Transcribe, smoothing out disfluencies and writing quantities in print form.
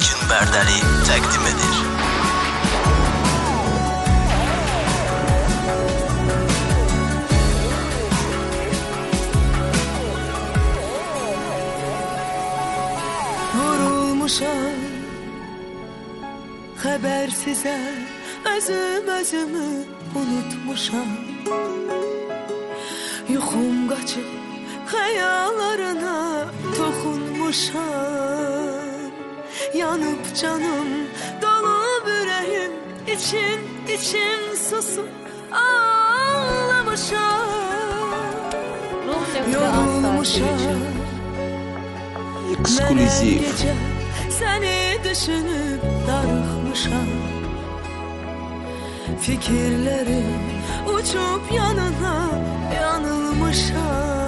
İlkin Berdəli təqdim edir. Vurulmuşam xəbərsize, özümü unutmuşam. Yuxum qaçıb xəyallarına toxunmuşam. Yanıb canım, dolub ürəyim, için susub ağlamışam. Yorulmuşam. Ekskluziv. Seni düşünüp darıxmışam. Fikirlerim uçup yanına yanılmışam.